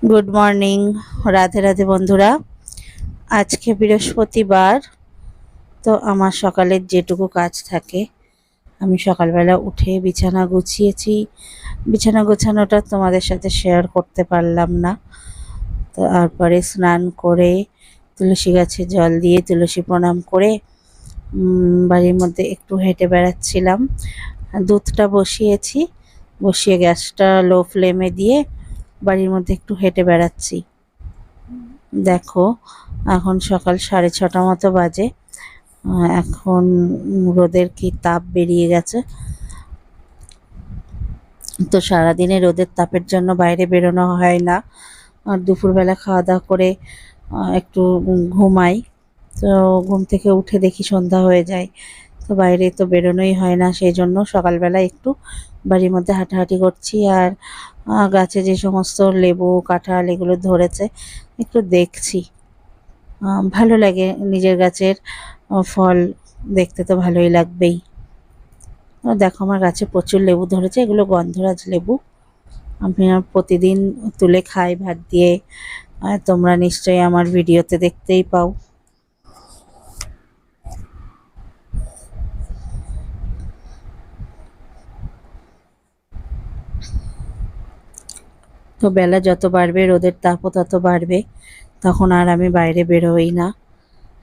Good morning, Radhe Radhe বন্ধুরা। আজকে বৃহস্পতিবার, তো আমার সকালের যেটুকু কাজ থাকে আমি সকালবেলা উঠে বিছানা গুছিয়েছি। বিছানা গোছানোটা তোমাদের সাথে শেয়ার করতে পারলাম না। তো তারপরে স্নান করে তুলসী গাছে জল দিয়ে তুলসী প্রণাম করে বাড়ির মধ্যে একটু হেঁটে বেড়াচ্ছিলাম। দুধটা বসিয়েছি, বসিয়ে গ্যাসটা লো ফ্লেমে দিয়ে বাড়ির মধ্যে একটু হেঁটে বেড়াচ্ছি। দেখো, এখন সকাল 6:30 মতো বাজে। এখন রোদের কি তাপ বেরিয়ে গেছে। তো সারাদিনে রোদের তাপের জন্য বাইরে বেরোনো হয় না। আর দুপুরবেলা খাওয়া দাওয়া করে একটু ঘুমাই। তো ঘুম থেকে উঠে দেখি সন্ধ্যা হয়ে যায়, তো বাইরে তো বেরোনোই হয় না। সেই জন্য সকালবেলা একটু বাড়ির মধ্যে হাঁটাহাঁটি করছি। আর গাছে যে সমস্ত লেবু কাঁঠাল এগুলো ধরেছে একটু দেখছি। ভালো লাগে, নিজের গাছের ফল দেখতে তো ভালোই লাগবেই। দেখো, আমার গাছে প্রচুর লেবু ধরেছে, এগুলো গন্ধরাজ লেবু। আমি প্রতিদিন তুলে খাই ভাত দিয়ে। তোমরা নিশ্চয়ই আমার ভিডিওতে দেখতেই পাও। তো বেলা যত বাড়বে রোদের তাপও তত বাড়বে, তখন আর আমি বাইরে বেরোই না।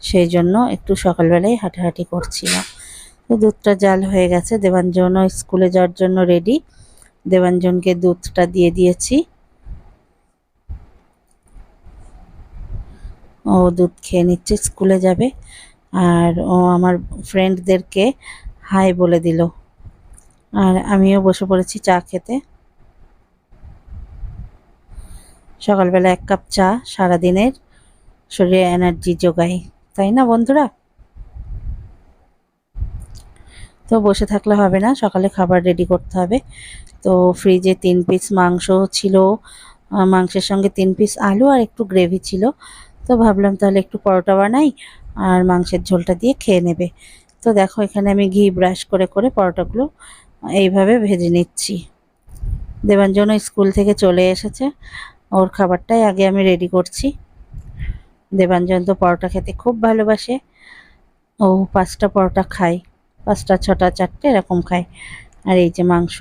সেই জন্য একটু সকালবেলায় হাঁটাহাঁটি করছিলাম। তো দুধটা জাল হয়ে গেছে, দেবাঞ্জনও স্কুলে যাওয়ার জন্য রেডি। দেবাঞ্জনকে দুধটা দিয়ে দিয়েছি, ও দুধ খেয়ে নিচ্ছে, স্কুলে যাবে। আর ও আমার ফ্রেন্ডদেরকে হাই বলে দিল। আর আমিও বসে পড়েছি চা খেতে। সকালবেলা 1 কাপ চা সারাদিনের শরীরে এনার্জি যোগায়, তাই না বন্ধুরা? তো বসে থাকলে হবে না, সকালে খাবার রেডি করতে হবে। তো ফ্রিজে 3 পিস মাংস ছিল, মাংসের সঙ্গে 3 পিস আলু আর একটু গ্রেভি ছিল। তো ভাবলাম তাহলে একটু পরোটা বানাই, আর মাংসের ঝোলটা দিয়ে খেয়ে নেবে। তো দেখো, এখানে আমি ঘি ব্রাশ করে করে পরোটাগুলো এইভাবে ভেজে নিচ্ছি। দেবাঞ্জন স্কুল থেকে চলে এসেছে, ওর খাবারটাই আগে আমি রেডি করছি। দেবাঞ্জন তো পরোটা খেতে খুব ভালোবাসে, ও 5টা পরোটা খায়, 5টা 6টা 4টে এরকম খায়। আর এই যে মাংস,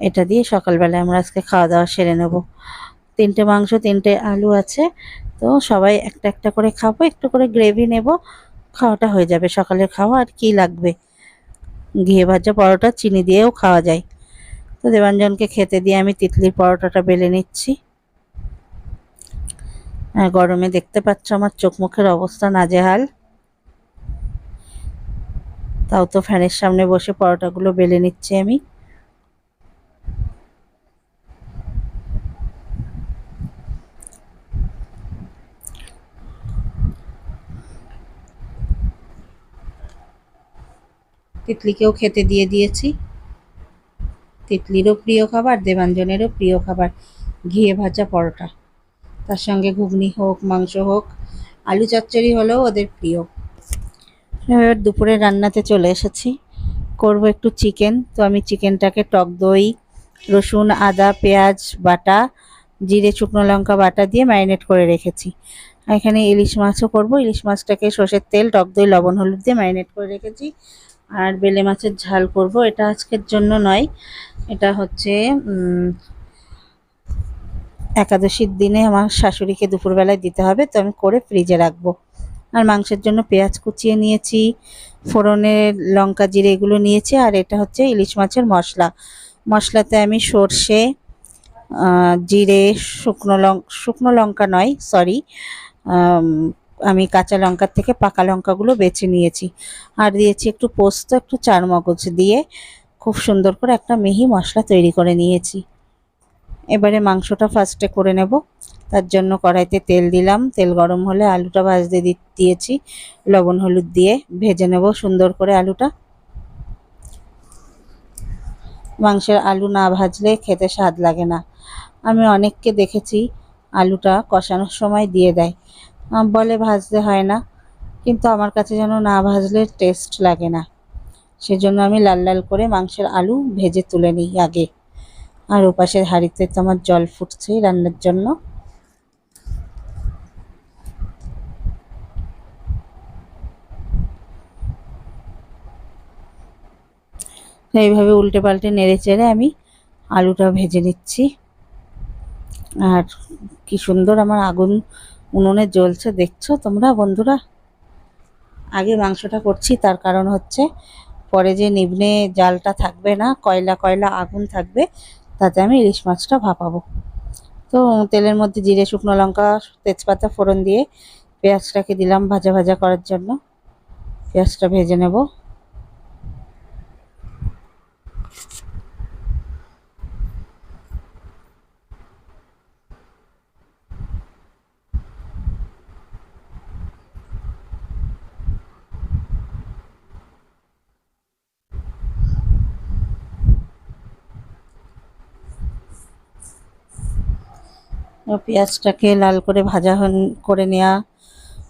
এটা দিয়ে সকালবেলায় আমরা আজকে খাওয়া দাওয়া সেরে নেব। 3টে মাংস 3টে আলু আছে, তো সবাই একটা একটা করে খাবো, একটু করে গ্রেভি নেব, খাওয়াটা হয়ে যাবে। সকালের খাওয়া আর কি লাগবে, ঘিয়ে ভাজা পরোটা চিনি দিয়েও খাওয়া যায়। তো দেবাঞ্জনকে খেতে দিয়ে আমি তিতলির পরোটাটা বেলে নিচ্ছি। গরমে দেখতে পাচ্ছ আমার চোখ মুখের অবস্থা নাজেহাল, তাও তো ফ্যানের সামনে বসে পরোটাগুলো বেলে নিচ্ছি আমি। তিতলিকেও খেতে দিয়ে দিয়েছি। তিতলিরও প্রিয় খাবার, দেবাঞ্জনেরও প্রিয় খাবার ঘিয়ে ভাজা পরোটা, তার সঙ্গে ঘুগনি হোক, মাংস হোক, আলু চচ্চড়ি হলেও ওদের প্রিয়। এবার দুপুরে রান্নাতে চলে এসেছি, করব একটু চিকেন। তো আমি চিকেনটাকে টক দই, রসুন, আদা, পেঁয়াজ বাটা, জিরে, শুকনো লঙ্কা বাটা দিয়ে ম্যারিনেট করে রেখেছি। আর এখানে ইলিশ মাছও করব। ইলিশ মাছটাকে সর্ষের তেল, টক দই, লবণ, হলুদ দিয়ে ম্যারিনেট করে রেখেছি। আর বেলে মাছের ঝাল করব, এটা আজকের জন্য নয়, এটা হচ্ছে একাদশীর দিনে আমার শাশুড়িকে দুপুরবেলায় দিতে হবে, তো আমি করে ফ্রিজে রাখবো। আর মাংসের জন্য পেঁয়াজ কুচিয়ে নিয়েছি, ফোড়নে লঙ্কা জিরে এগুলো নিয়েছি। আর এটা হচ্ছে ইলিশ মাছের মশলা। মশলাতে আমি সর্ষে, জিরে, শুকনো লঙ্কা নয়, সরি, আমি কাঁচা লঙ্কার থেকে পাকা লঙ্কাগুলো বেছে নিয়েছি। আর দিয়েছি একটু পোস্ত, একটু চারমগজ দিয়ে খুব সুন্দর করে একটা মিহি মশলা তৈরি করে নিয়েছি। এবারে মাংসটা ফার্স্টে করে নেব। তার জন্য কড়াইতে তেল দিলাম, তেল গরম হলে আলুটা ভাজতে দিয়েছি, লবণ হলুদ দিয়ে ভেজে নেব সুন্দর করে আলুটা। মাংসের আলু না ভাজলে খেতে স্বাদ লাগে না। আমি অনেককে দেখেছি আলুটা কষানোর সময় দিয়ে দেয়, বলে ভাজতে হয় না, কিন্তু আমার কাছে যেন না ভাজলে টেস্ট লাগে না। সেজন্য আমি লাল লাল করে মাংসের আলু ভেজে তুলে নিই আগে। আর ওপাশের হাঁড়িতে তো আমার জল ফুটছে রান্নার জন্য। এইভাবে উল্টে পাল্টে নেড়ে চেড়ে আমি আলুটা ভেজে নিচ্ছি। আর কি সুন্দর আমার আগুন উনুনে জ্বলছে, দেখছো তোমরা বন্ধুরা। আগে মাংসটা করছি তার কারণ হচ্ছে পরে যে নিভনে জালটা থাকবে না, কয়লা কয়লা আগুন থাকবে, তাতে আমি ইলিশ মাছটা ভাপাবো। তো তেলের মধ্যে জিরে, শুকনো লঙ্কা, তেজপাতা ফোড়ন দিয়ে পেঁয়াজটাকে দিলাম ভাজা ভাজা করার জন্য। পেঁয়াজটা ভেজে নেব। পেঁয়াজটাকে লাল করে ভাজা করে নেওয়া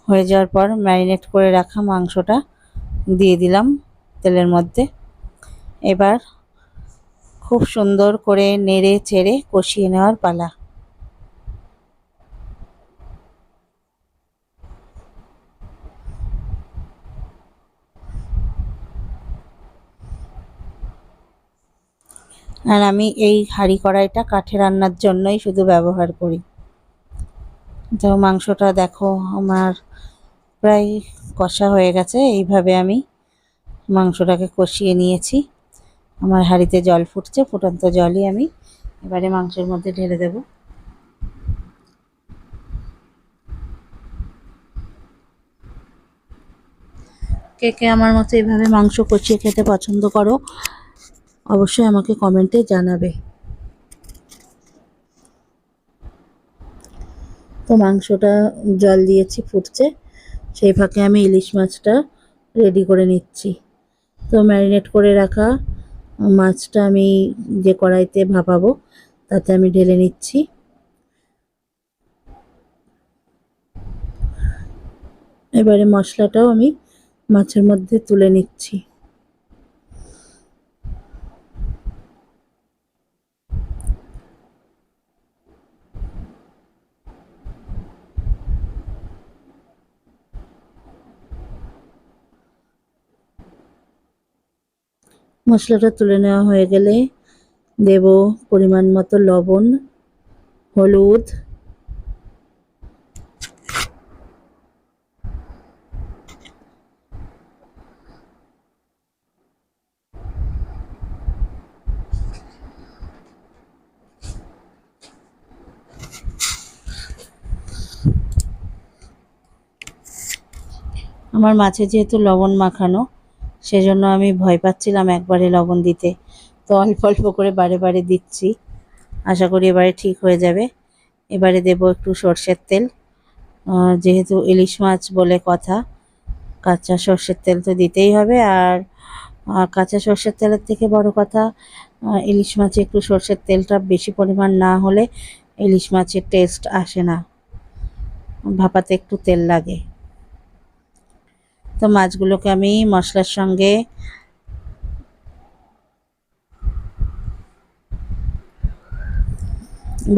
হয়ে যাওয়ার পর ম্যারিনেট করে রাখা মাংসটা দিয়ে দিলাম তেলের মধ্যে। এবার খুব সুন্দর করে নেড়ে চেড়ে কষিয়ে নেওয়ার পালা। আর আমি এই হাঁড়ি কড়াইটা কাঠে রান্নার জন্যই শুধু ব্যবহার করি। তো মাংসটা দেখো আমার প্রায় কষা হয়ে গেছে। এইভাবে আমি মাংসটাকে কষিয়ে নিয়েছি। আমার হাঁড়িতে জল ফুটছে, ফুটন্ত জলই আমি এবারে মাংসের মধ্যে ঢেলে দেব। কে কে আমার মতো এভাবে মাংস কষিয়ে খেতে পছন্দ করো অবশ্যই আমাকে কমেন্টে জানাবে। তো মাংসটা জল দিয়েছি, ফুটছে, সেই ফাঁকে আমি ইলিশ মাছটা রেডি করে নিচ্ছি। তো ম্যারিনেট করে রাখা মাছটা আমি যে কড়াইতে ভাপাবো তাতে আমি ঢেলে নিচ্ছি। এবারে মশলাটাও আমি মাছের মধ্যে তুলে নিচ্ছি। মশলাটা তুলে নেওয়া হয়ে গেলে দেব পরিমাণ মতো লবণ, হলুদ, আমার মাছে যেহেতু লবণ মাখানো সেজন্য আমি ভয় পাচ্ছিলাম একবারে লবণ দিতে, তো অল্প অল্প করে বারে বারে দিচ্ছি। আশা করি এবারে ঠিক হয়ে যাবে। এবারে দেব একটু সর্ষের তেল। যেহেতু ইলিশ মাছ বলে কথা, কাঁচা সর্ষের তেল তো দিতেই হবে। আর কাঁচা সর্ষের তেলের থেকে বড় কথা, ইলিশ মাছে একটু সর্ষের তেলটা বেশি পরিমাণ না হলে ইলিশ মাছের টেস্ট আসে না, ভাপাতে একটু তেল লাগে। তো মাছগুলোকে আমি মশলার সঙ্গে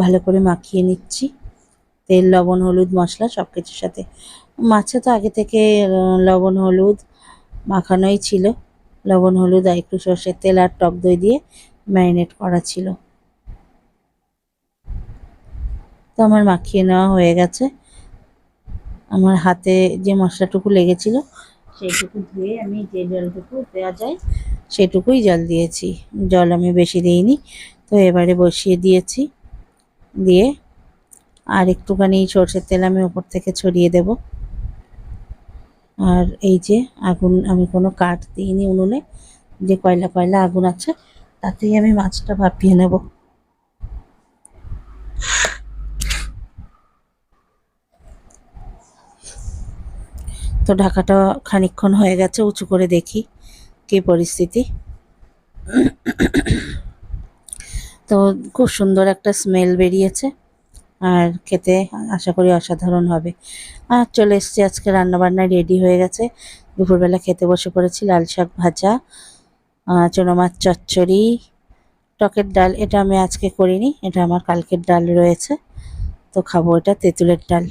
ভালো করে মাখিয়ে নিচ্ছি, তেল, লবণ, হলুদ, মশলা সব কিছুর সাথে। মাছে তো আগে থেকে লবণ হলুদ মাখানোই ছিল। লবণ হলুদ আর একটু সর্ষের তেল আর টক দই দিয়ে ম্যারিনেট করা ছিল। তো আমার মাখিয়ে নেওয়া হয়ে গেছে। আমার হাতে যে মশলাটুকু লেগেছিল সেইটুকু ধুয়ে আমি যে জলটুকু দেওয়া যায় সেটুকুই জল দিয়েছি, জল আমি বেশি দিইনি। তো এবারে বসিয়ে দিয়েছি, দিয়ে আর একটুখানি সর্ষের তেল আমি ওপর থেকে ছড়িয়ে দেব। আর এই যে আগুন, আমি কোনো কাঠ দিইনি উনুনে, যে কয়লা কয়লা আগুন আছে তাতেই আমি মাছটা ভাপিয়ে নেব। তো ঢাকাটা খানিকক্ষণ হয়ে গেছে, উঁচু করে দেখি কী পরিস্থিতি। তো খুব সুন্দর একটা স্মেল বেরিয়েছে, আর খেতে আশা করি অসাধারণ হবে। আর চলে এসেছি, আজকে রান্নাবান্না রেডি হয়ে গেছে। দুপুরবেলা খেতে বসে পড়েছি লাল শাক ভাজা, চুনো মাছ চচ্চড়ি, টকের ডাল, এটা আমি আজকে করিনি, এটা আমার কালকের ডাল রয়েছে, তো খাবো এটা তেঁতুলের ডাল।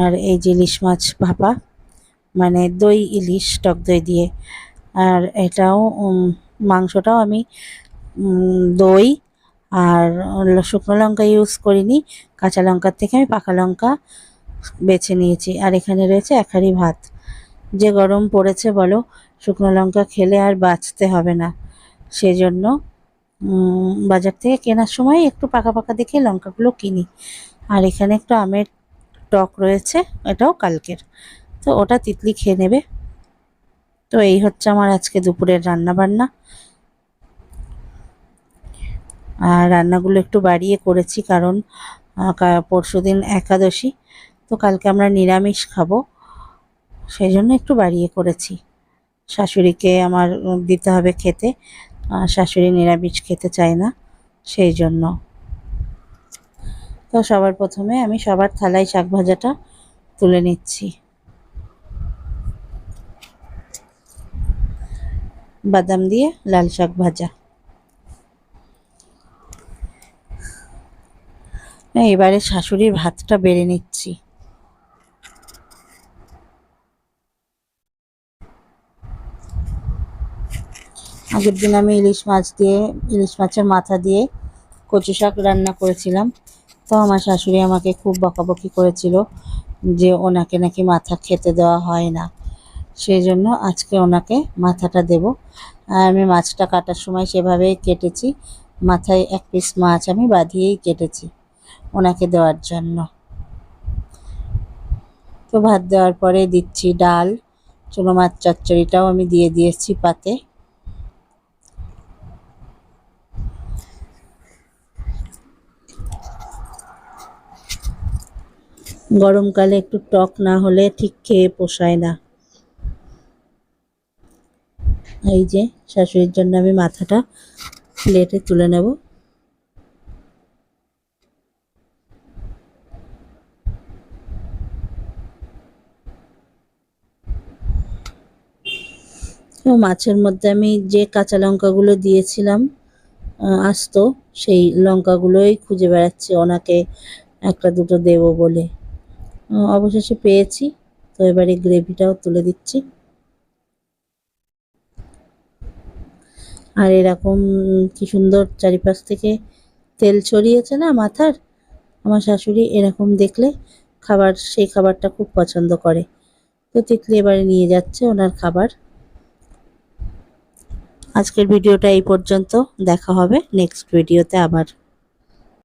আর এই যে ইলিশ মাছ ভাপা, মানে দই ইলিশ টক দই দিয়ে। আর এটাও মাংসটাও আমি দই আর শুকনো লঙ্কা ইউজ করিনি, কাঁচা লঙ্কার থেকে আমি পাকা লঙ্কা বেছে নিয়েছি। আর এখানে রয়েছে এক হাঁড়ি ভাত। যে গরম পড়েছে বলো, শুকনো লঙ্কা খেলে আর বাঁচতে হবে না, সেজন্য বাজার থেকে কেনার সময় একটু পাকা পাকা দেখে লঙ্কাগুলো কিনি। আর এখানে একটু আমের টক রয়েছে, এটাও কালকের, তো ওটা তিতলি খেয়ে নেবে। তো এই হচ্ছে আমার আজকে দুপুরের রান্না বান্না। আর রান্নাগুলো একটু বাড়িয়ে করেছি, কারণ পরশুদিন একাদশী, তো কালকে আমরা নিরামিষ খাবো, সেই জন্য একটু বাড়িয়ে করেছি। শাশুড়িকে আমার দিতে হবে খেতে, শাশুড়ি নিরামিষ খেতে চায় না, সেই জন্য। তো সবার প্রথমে আমি সবার থালায় শাক ভাজাটা তুলে নিচ্ছি। বাদাম দিয়ে লাল শাক ভাজা। এবারে শাশুড়ির ভাতটা বেড়ে নিচ্ছি। আগের দিন আমি ইলিশ মাছের মাথা দিয়ে কচু শাক রান্না করেছিলাম, তো আমার শাশুড়ি আমাকে খুব বকাবকি করেছিল যে ওনাকে নাকি মাথা খেতে দেওয়া হয় না, সেই জন্য আজকে ওনাকে মাথাটা দেব। আর আমি মাছটা কাটার সময় সেভাবেই কেটেছি, মাথায় এক পিস মাছ আমি বাঁধিয়েই কেটেছি ওনাকে দেওয়ার জন্য। তো ভাত দেওয়ার পরে দিচ্ছি ডাল, চুনো মাছ চচ্চড়িটাও আমি দিয়ে দিয়েছি পাতে। গরমকালে একটু টক না হলে ঠিক খেয়ে পোষায় না। এই যে শাশুড়ির জন্য আমি মাথাটা প্লেটে তুলে নেব। তো মাছের মধ্যে আমি যে কাঁচা লঙ্কাগুলো দিয়েছিলাম আস্ত, সেই লঙ্কাগুলোই খুঁজে বেড়াচ্ছি ওনাকে একটা দুটো দেবো বলে। অবশেষে পেয়েছি, তো এবারে গ্রেভিটাও তুলে দিচ্ছি। আর এরকম কি সুন্দর চারিপাশ থেকে তেল ছড়িয়েছে না মাথার, আমার শাশুড়ি এরকম দেখলে সেই খাবারটা খুব পছন্দ করে। তো তিতলি এবারে নিয়ে যাচ্ছে ওনার খাবার। আজকের ভিডিওটা এই পর্যন্ত, দেখা হবে নেক্সট ভিডিওতে আবার।